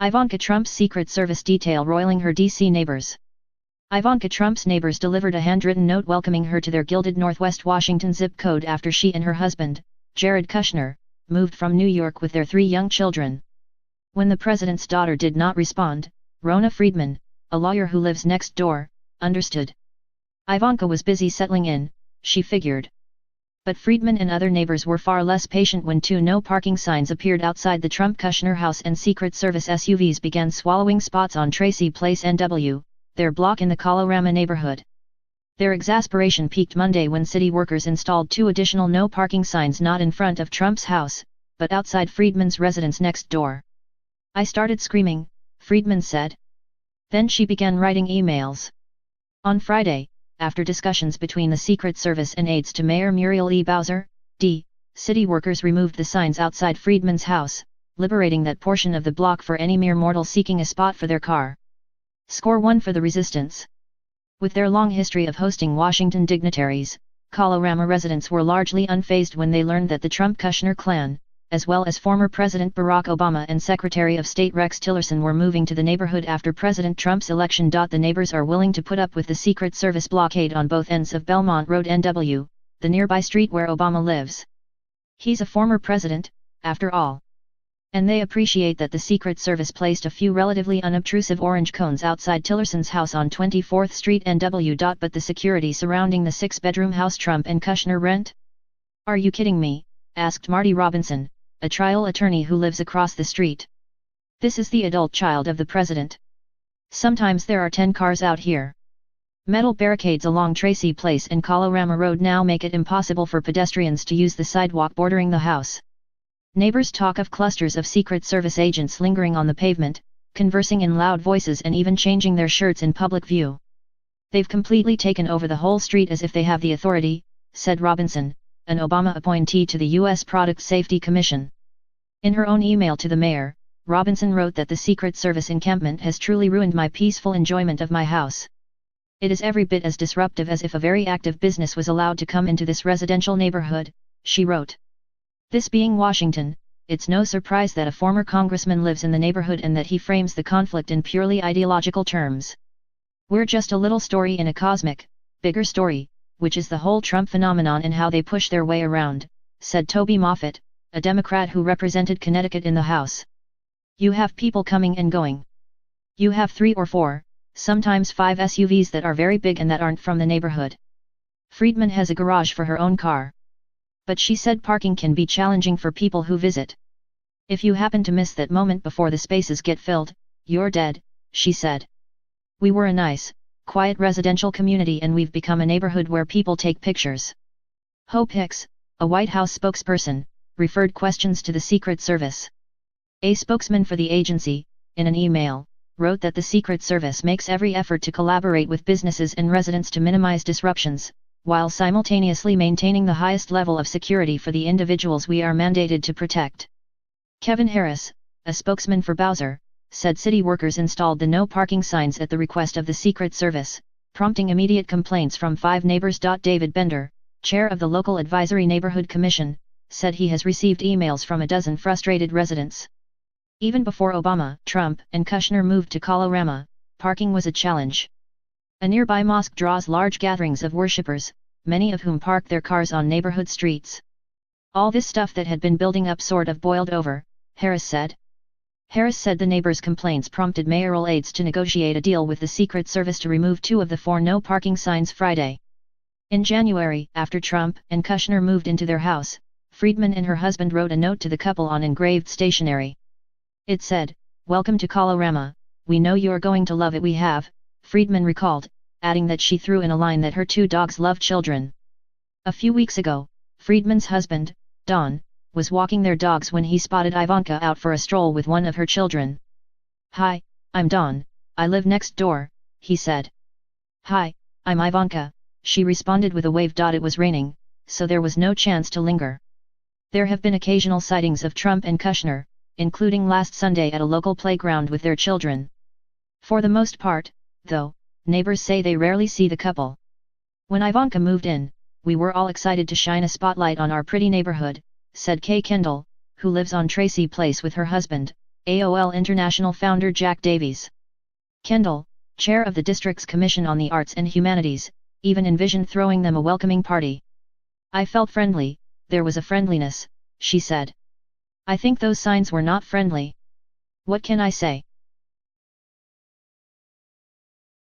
Ivanka Trump's Secret Service detail roiling her D.C. neighbors. Ivanka Trump's neighbors delivered a handwritten note welcoming her to their gilded Northwest Washington zip code after she and her husband, Jared Kushner, moved from New York with their 3 young children. When the president's daughter did not respond, Rona Friedman, a lawyer who lives next door, understood. Ivanka was busy settling in, she figured. But Friedman and other neighbors were far less patient when 2 no parking signs appeared outside the Trump-Kushner house and Secret Service SUVs began swallowing spots on Tracy Place NW, their block in the Colorama neighborhood. Their exasperation peaked Monday when city workers installed 2 additional no parking signs not in front of Trump's house, but outside Friedman's residence next door. "I started screaming," Friedman said. Then she began writing emails. On Friday, after discussions between the Secret Service and aides to Mayor Muriel E. Bowser, D., city workers removed the signs outside Friedman's house, liberating that portion of the block for any mere mortal seeking a spot for their car. Score 1 for the resistance. With their long history of hosting Washington dignitaries, Colorama residents were largely unfazed when they learned that the Trump-Kushner clan, as well as former President Barack Obama and Secretary of State Rex Tillerson were moving to the neighborhood after President Trump's election. The neighbors are willing to put up with the Secret Service blockade on both ends of Belmont Road NW, the nearby street where Obama lives. He's a former president, after all. And they appreciate that the Secret Service placed a few relatively unobtrusive orange cones outside Tillerson's house on 24th Street NW. But the security surrounding the 6-bedroom house Trump and Kushner rent? "Are you kidding me?" asked Marty Robinson, a trial attorney who lives across the street. "This is the adult child of the president. Sometimes there are 10 cars out here." Metal barricades along Tracy Place and Colorama Road now make it impossible for pedestrians to use the sidewalk bordering the house. Neighbors talk of clusters of Secret Service agents lingering on the pavement, conversing in loud voices and even changing their shirts in public view. "They've completely taken over the whole street as if they have the authority," said Robinson, an Obama appointee to the U.S. Product Safety Commission. In her own email to the mayor, Robinson wrote that the Secret Service encampment has truly ruined my peaceful enjoyment of my house. "It is every bit as disruptive as if a very active business was allowed to come into this residential neighborhood," she wrote. This being Washington, it's no surprise that a former congressman lives in the neighborhood and that he frames the conflict in purely ideological terms. "We're just a little story in a cosmic, bigger story, which is the whole Trump phenomenon and how they push their way around," said Toby Moffett, a Democrat who represented Connecticut in the House. "You have people coming and going. You have 3 or 4, sometimes 5 SUVs that are very big and that aren't from the neighborhood. Friedman has a garage for her own car. But she said parking can be challenging for people who visit. If you happen to miss that moment before the spaces get filled, you're dead," she said. "We were a nice, quiet residential community and we've become a neighborhood where people take pictures." Hope Hicks, a White House spokesperson, referred questions to the Secret Service. A spokesman for the agency, in an email, wrote that the Secret Service makes every effort to collaborate with businesses and residents to minimize disruptions, while simultaneously maintaining the highest level of security for the individuals we are mandated to protect. Kevin Harris, a spokesman for Bowser, said city workers installed the no parking signs at the request of the Secret Service, prompting immediate complaints from 5 neighbors. David Bender, chair of the local Advisory Neighborhood Commission, said he has received emails from a dozen frustrated residents. Even before Obama, Trump, and Kushner moved to Colorama, parking was a challenge. A nearby mosque draws large gatherings of worshippers, many of whom park their cars on neighborhood streets. "All this stuff that had been building up sort of boiled over," Harris said. Harris said the neighbors' complaints prompted mayoral aides to negotiate a deal with the Secret Service to remove 2 of the 4 no parking signs Friday. In January, after Trump and Kushner moved into their house, Friedman and her husband wrote a note to the couple on engraved stationery. It said, "Welcome to Colorama, we know you're going to love it we have," Friedman recalled, adding that she threw in a line that her 2 dogs love children. A few weeks ago, Friedman's husband, Don, was walking their dogs when he spotted Ivanka out for a stroll with one of her children. "Hi, I'm Don, I live next door," he said. "Hi, I'm Ivanka," she responded with a wave. It was raining, so there was no chance to linger. There have been occasional sightings of Trump and Kushner, including last Sunday at a local playground with their children. For the most part, though, neighbors say they rarely see the couple. "When Ivanka moved in, we were all excited to shine a spotlight on our pretty neighborhood," said Kay Kendall, who lives on Tracy Place with her husband, AOL International founder Jack Davies. Kendall, chair of the district's Commission on the Arts and Humanities, even envisioned throwing them a welcoming party. I felt friendly, there was a friendliness, she said. I think those signs were not friendly. What can I say?